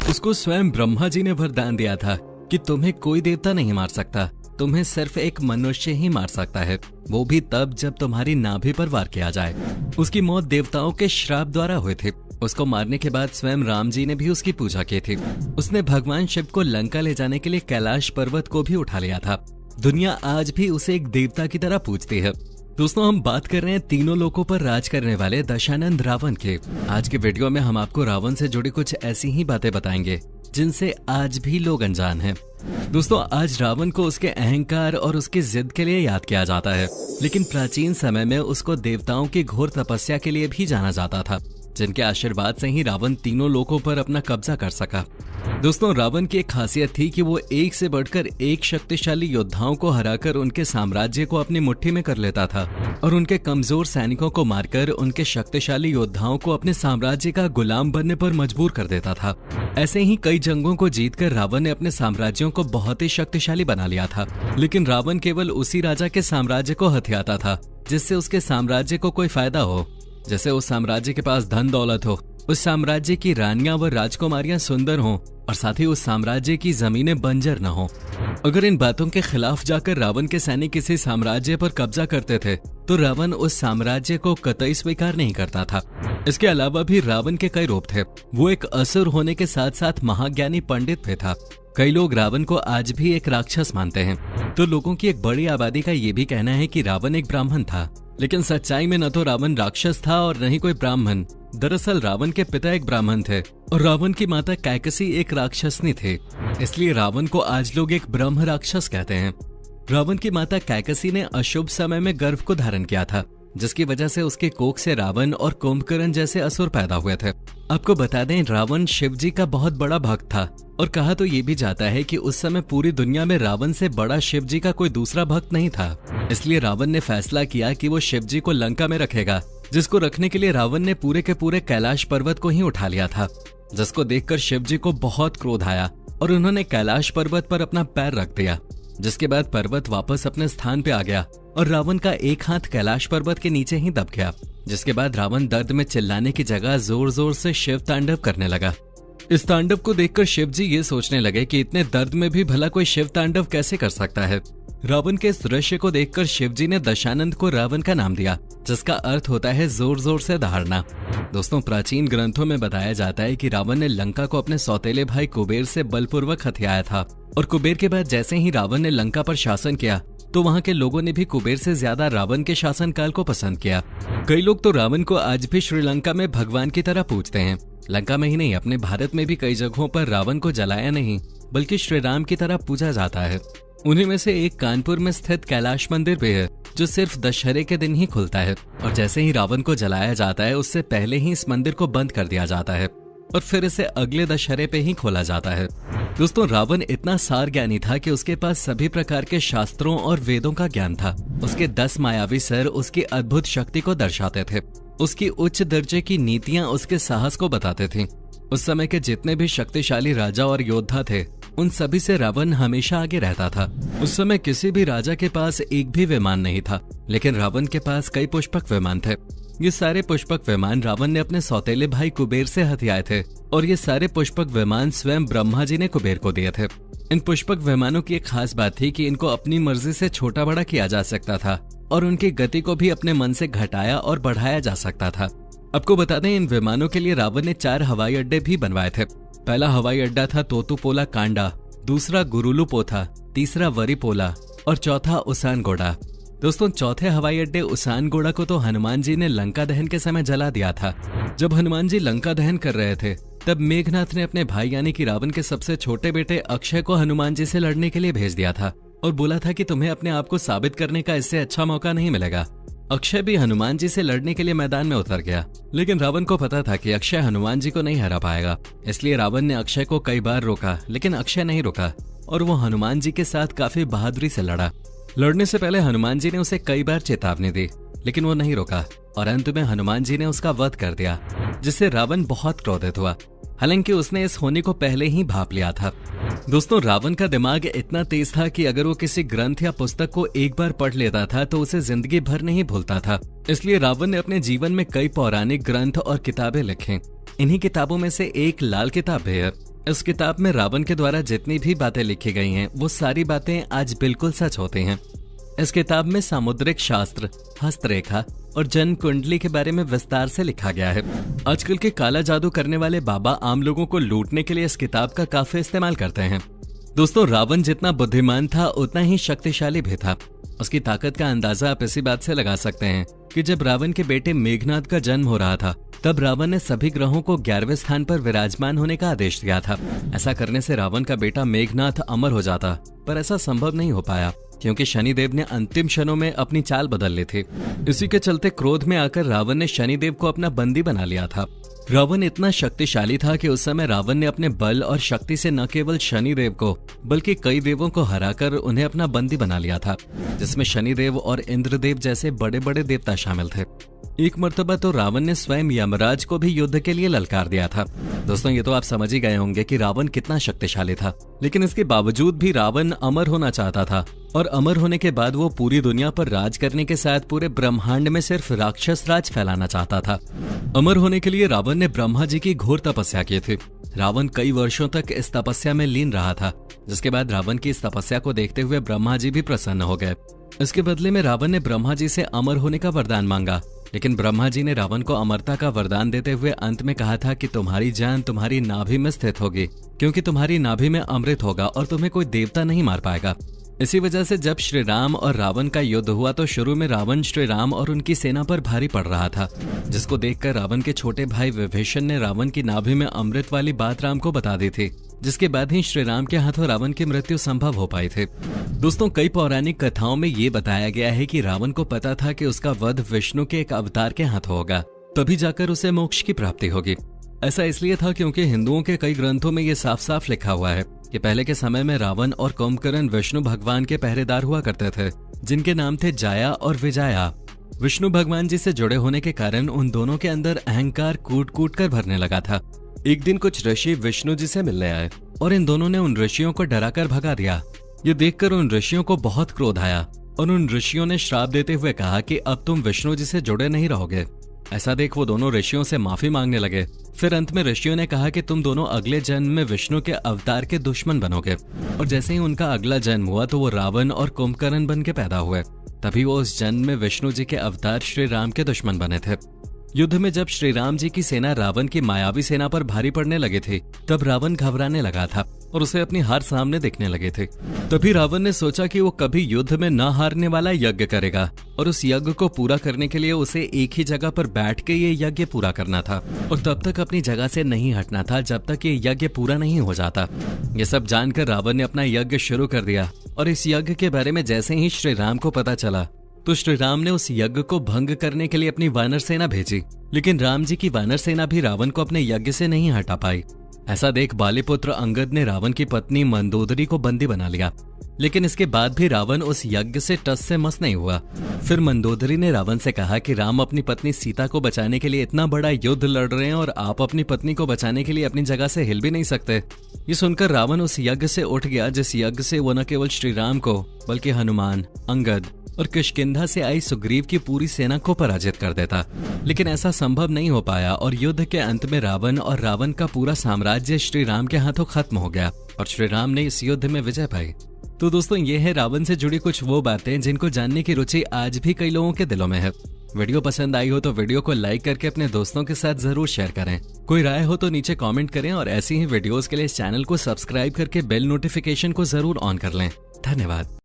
उसको स्वयं ब्रह्मा जी ने वरदान दिया था कि तुम्हें कोई देवता नहीं मार सकता, तुम्हें सिर्फ एक मनुष्य ही मार सकता है, वो भी तब जब तुम्हारी नाभि पर वार किया जाए। उसकी मौत देवताओं के श्राप द्वारा हुई थी। उसको मारने के बाद स्वयं राम जी ने भी उसकी पूजा की थी। उसने भगवान शिव को लंका ले जाने के लिए कैलाश पर्वत को भी उठा लिया था। दुनिया आज भी उसे एक देवता की तरह पूजती है। दोस्तों, हम बात कर रहे हैं तीनों लोकों पर राज करने वाले दशानंद रावण के। आज के वीडियो में हम आपको रावण से जुड़ी कुछ ऐसी ही बातें बताएंगे जिनसे आज भी लोग अनजान हैं। दोस्तों, आज रावण को उसके अहंकार और उसकी जिद के लिए याद किया जाता है, लेकिन प्राचीन समय में उसको देवताओं की घोर तपस्या के लिए भी जाना जाता था, जिनके आशीर्वाद से ही रावण तीनों लोकों पर अपना कब्जा कर सका। दोस्तों, रावण की एक खासियत थी कि वो एक से बढ़कर एक शक्तिशाली योद्धाओं को हराकर उनके साम्राज्य को अपनी मुट्ठी में कर लेता था और उनके कमजोर सैनिकों को मारकर उनके शक्तिशाली योद्धाओं को अपने साम्राज्य का गुलाम बनने पर मजबूर कर देता था। ऐसे ही कई जंगों को जीतकर रावण ने अपने साम्राज्यों को बहुत ही शक्तिशाली बना लिया था, लेकिन रावण केवल उसी राजा के साम्राज्य को हथियाता था जिससे उसके साम्राज्य को कोई फायदा हो। जैसे उस साम्राज्य के पास धन दौलत हो, उस साम्राज्य की रानियां व राजकुमारियां सुंदर हों और साथ ही उस साम्राज्य की जमीनें बंजर न हो। अगर इन बातों के खिलाफ जाकर रावण के सैनिक किसी साम्राज्य पर कब्जा करते थे तो रावण उस साम्राज्य को कतई स्वीकार नहीं करता था। इसके अलावा भी रावण के कई रूप थे। वो एक असुर होने के साथ साथ महाज्ञानी पंडित भी था। कई लोग रावण को आज भी एक राक्षस मानते हैं, तो लोगों की एक बड़ी आबादी का ये भी कहना है कि रावण एक ब्राह्मण था, लेकिन सच्चाई में न तो रावण राक्षस था और न ही कोई ब्राह्मण। दरअसल रावण के पिता एक ब्राह्मण थे और रावण की माता कैकसी एक राक्षसनी थी, इसलिए रावण को आज लोग एक ब्रह्म राक्षस कहते हैं। रावण की माता कैकसी ने अशुभ समय में गर्भ को धारण किया था, जिसकी वजह से उसके कोख से रावण और कुंभकर्ण जैसे असुर पैदा हुए थे। आपको बता दें, रावण शिव जी का बहुत बड़ा भक्त था और कहा तो ये भी जाता है कि उस समय पूरी दुनिया में रावण से बड़ा शिव जी का कोई दूसरा भक्त नहीं था। इसलिए रावण ने फैसला किया कि वो शिव जी को लंका में रखेगा, जिसको रखने के लिए रावण ने पूरे के पूरे कैलाश पर्वत को ही उठा लिया था, जिसको देखकर शिव जी को बहुत क्रोध आया और उन्होंने कैलाश पर्वत पर अपना पैर रख दिया, जिसके बाद पर्वत वापस अपने स्थान पे आ गया और रावण का एक हाथ कैलाश पर्वत के नीचे ही दब गया। जिसके बाद रावण दर्द में चिल्लाने की जगह जोर जोर से शिव तांडव करने लगा। इस तांडव को देखकर शिव जी ये सोचने लगे कि इतने दर्द में भी भला कोई शिव तांडव कैसे कर सकता है। रावण के इस दृश्य को देखकर शिव जी ने दशानंद को रावण का नाम दिया, जिसका अर्थ होता है जोर जोर से दहाड़ना। दोस्तों, प्राचीन ग्रंथों में बताया जाता है कि रावण ने लंका को अपने सौतेले भाई कुबेर से बलपूर्वक हथियाया था और कुबेर के बाद जैसे ही रावण ने लंका पर शासन किया तो वहां के लोगों ने भी कुबेर से ज्यादा रावण के शासनकाल को पसंद किया। कई लोग तो रावण को आज भी श्रीलंका में भगवान की तरह पूजते हैं। लंका में ही नहीं, अपने भारत में भी कई जगहों पर रावण को जलाया नहीं बल्कि श्री राम की तरह पूजा जाता है। उन्हीं में से एक कानपुर में स्थित कैलाश मंदिर भी है, जो सिर्फ दशहरे के दिन ही खुलता है और जैसे ही रावण को जलाया जाता है उससे पहले ही इस मंदिर को बंद कर दिया जाता है और फिर इसे अगले दशहरे पे ही खोला जाता है। दोस्तों, रावण इतना सार ज्ञानी था कि उसके पास सभी प्रकार के शास्त्रों और वेदों का ज्ञान था। उसके 10 मायावी सर उसकी अद्भुत शक्ति को दर्शाते थे। उसकी उच्च दर्जे की नीतियां उसके साहस को बताते थी। उस समय के जितने भी शक्तिशाली राजा और योद्धा थे, उन सभी से रावण हमेशा आगे रहता था। उस समय किसी भी राजा के पास एक भी विमान नहीं था, लेकिन रावण के पास कई पुष्पक विमान थे। ये सारे पुष्पक विमान रावण ने अपने सौतेले भाई कुबेर से हथियाए थे और ये सारे पुष्पक विमान स्वयं ब्रह्मा जी ने कुबेर को दिए थे। इन पुष्पक विमानों की एक खास बात थी कि इनको अपनी मर्जी से छोटा बड़ा किया जा सकता था और उनकी गति को भी अपने मन से घटाया और बढ़ाया जा सकता था। आपको बता दें, इन विमानों के लिए रावण ने 4 हवाई अड्डे भी बनवाए थे। पहला हवाई अड्डा था तोतुपोला कांडा, दूसरा गुरुलुपोथा, तीसरा वरिपोला और चौथा उसानगोड़ा। दोस्तों, चौथे हवाई अड्डे उसानगोड़ा को तो हनुमान जी ने लंका दहन के समय जला दिया था। जब हनुमान जी लंका दहन कर रहे थे तब मेघनाथ ने अपने भाई यानी कि रावण के सबसे छोटे बेटे अक्षय को हनुमान जी से लड़ने के लिए भेज दिया था और बोला था कि तुम्हें अपने आप को साबित करने का इससे अच्छा मौका नहीं मिलेगा। अक्षय भी हनुमान जी से लड़ने के लिए मैदान में उतर गया, लेकिन रावण को पता था कि अक्षय हनुमान जी को नहीं हरा पाएगा। इसलिए रावण ने अक्षय को कई बार रोका, लेकिन अक्षय नहीं रुका और वो हनुमान जी के साथ काफी बहादुरी से लड़ा। लड़ने से पहले हनुमान जी ने उसे कई बार चेतावनी दी, लेकिन वो नहीं रुका और अंत में हनुमान जी ने उसका वध कर दिया, जिससे रावण बहुत क्रोधित हुआ। हालांकि उसने इस होने को पहले ही भांप लिया था। दोस्तों, रावण का दिमाग इतना तेज था कि अगर वो किसी ग्रंथ या पुस्तक को एक बार पढ़ लेता था तो उसे जिंदगी भर नहीं भूलता था। इसलिए रावण ने अपने जीवन में कई पौराणिक ग्रंथ और किताबें लिखी। इन्हीं किताबों में से एक लाल किताब भी है। इस किताब में रावण के द्वारा जितनी भी बातें लिखी गई हैं वो सारी बातें आज बिल्कुल सच होती हैं। इस किताब में सामुद्रिक शास्त्र, हस्तरेखा और जन्म कुंडली के बारे में विस्तार से लिखा गया है। आजकल के काला जादू करने वाले बाबा आम लोगों को लूटने के लिए इस किताब का काफी इस्तेमाल करते हैं। दोस्तों, रावण जितना बुद्धिमान था उतना ही शक्तिशाली भी था। उसकी ताकत का अंदाजा आप इसी बात से लगा सकते हैं कि जब रावण के बेटे मेघनाद का जन्म हो रहा था तब रावण ने सभी ग्रहों को 11वें स्थान पर विराजमान होने का आदेश दिया था। ऐसा करने से रावण का बेटा मेघनाद अमर हो जाता, पर ऐसा संभव नहीं हो पाया क्योंकि शनिदेव ने अंतिम क्षणों में अपनी चाल बदल ली थी। इसी के चलते क्रोध में आकर रावण ने शनिदेव को अपना बंदी बना लिया था। रावण इतना शक्तिशाली था कि उस समय रावण ने अपने बल और शक्ति से न केवल शनिदेव को बल्कि कई देवों को हराकर उन्हें अपना बंदी बना लिया था, जिसमें शनिदेव और इंद्रदेव जैसे बड़े बड़े देवता शामिल थे। एक मर्तबा तो रावण ने स्वयं यमराज को भी युद्ध के लिए ललकार दिया था। दोस्तों, ये तो आप समझ ही गए होंगे कि रावण कितना शक्तिशाली था, लेकिन इसके बावजूद भी रावण अमर होना चाहता था और अमर होने के बाद वो पूरी दुनिया पर राज करने के साथ पूरे ब्रह्मांड में सिर्फ राक्षस राज फैलाना चाहता था। अमर होने के लिए रावण ने ब्रह्मा जी की घोर तपस्या की थी। रावण कई वर्षों तक इस तपस्या में लीन रहा था, जिसके बाद रावण की इस तपस्या को देखते हुए ब्रह्मा जी भी प्रसन्न हो गए। इसके बदले में रावण ने ब्रह्मा जी से अमर होने का वरदान मांगा, लेकिन ब्रह्मा जी ने रावण को अमरता का वरदान देते हुए अंत में कहा था कि तुम्हारी जान तुम्हारी नाभि में स्थित होगी, क्योंकि तुम्हारी नाभि में अमृत होगा और तुम्हें कोई देवता नहीं मार पाएगा। इसी वजह से जब श्री राम और रावण का युद्ध हुआ तो शुरू में रावण श्री राम और उनकी सेना पर भारी पड़ रहा था, जिसको देखकर रावण के छोटे भाई विभीषण ने रावण की नाभि में अमृत वाली बात राम को बता दी थी, जिसके बाद ही श्री राम के हाथों रावण की मृत्यु संभव हो पाई थी। दोस्तों, कई पौराणिक कथाओं में ये बताया गया है कि रावण को पता था कि उसका वध विष्णु के एक अवतार के हाथों होगा, तभी जाकर उसे मोक्ष की प्राप्ति होगी। ऐसा इसलिए था क्योंकि हिंदुओं के कई ग्रंथों में ये साफ साफ लिखा हुआ है कि पहले के समय में रावण और कुंभकर्ण विष्णु भगवान के पहरेदार हुआ करते थे, जिनके नाम थे जाया और विजाया। विष्णु भगवान जी से जुड़े होने के कारण उन दोनों के अंदर अहंकार कूट कूट कर भरने लगा था। एक दिन कुछ ऋषि विष्णु जी से मिलने आए और इन दोनों ने उन ऋषियों को डराकर भगा दिया। ये देखकर उन ऋषियों को बहुत क्रोध आया और उन ऋषियों ने श्राप देते हुए कहा कि अब तुम विष्णु जी से जुड़े नहीं रहोगे। ऐसा देख वो दोनों ऋषियों से माफी मांगने लगे। फिर अंत में ऋषियों ने कहा कि तुम दोनों अगले जन्म में विष्णु के अवतार के दुश्मन बनोगे। और जैसे ही उनका अगला जन्म हुआ तो वो रावण और कुंभकर्ण बन के पैदा हुए। तभी वो उस जन्म में विष्णु जी के अवतार श्री राम के दुश्मन बने थे। युद्ध में जब श्री राम जी की सेना रावण की मायावी सेना पर भारी पड़ने लगी थी, तब रावण घबराने लगा था और उसे अपनी हार सामने दिखने लगे थे। तभी रावण ने सोचा कि वो कभी युद्ध में न हारने वाला यज्ञ करेगा और उस यज्ञ को पूरा करने के लिए उसे एक ही जगह पर बैठ के ये यज्ञ पूरा करना था और तब तक अपनी जगह से नहीं हटना था जब तक ये यज्ञ पूरा नहीं हो जाता। ये सब जानकर रावण ने अपना यज्ञ शुरू कर दिया और इस यज्ञ के बारे में जैसे ही श्री राम को पता चला तो श्री राम ने उस यज्ञ को भंग करने के लिए अपनी वानर सेना भेजी, लेकिन राम जी की वानर सेना भी रावण को अपने यज्ञ से नहीं हटा पाई। ऐसा देख बालीपुत्र अंगद ने रावण की पत्नी मंदोदरी को बंदी बना लिया, लेकिन इसके बाद भी रावण उस यज्ञ से टस से मस नहीं हुआ। फिर मंदोदरी ने रावण से कहा कि राम अपनी पत्नी सीता को बचाने के लिए इतना बड़ा युद्ध लड़ रहे हैं और आप अपनी पत्नी को बचाने के लिए अपनी जगह से हिल भी नहीं सकते। ये सुनकर रावण उस यज्ञ से उठ गया जिस यज्ञ से वो न केवल श्री राम को बल्कि हनुमान, अंगद और किष्किंधा से आई सुग्रीव की पूरी सेना को पराजित कर देता। लेकिन ऐसा संभव नहीं हो पाया और युद्ध के अंत में रावण और रावण का पूरा साम्राज्य श्री राम के हाथों खत्म हो गया और श्री राम ने इस युद्ध में विजय पाई। तो दोस्तों, ये है रावण से जुड़ी कुछ वो बातें जिनको जानने की रुचि आज भी कई लोगों के दिलों में है। वीडियो पसंद आई हो तो वीडियो को लाइक करके अपने दोस्तों के साथ जरूर शेयर करें। कोई राय हो तो नीचे कमेंट करें और ऐसी ही वीडियोस के लिए इस चैनल को सब्सक्राइब करके बेल नोटिफिकेशन को जरूर ऑन कर लें। धन्यवाद।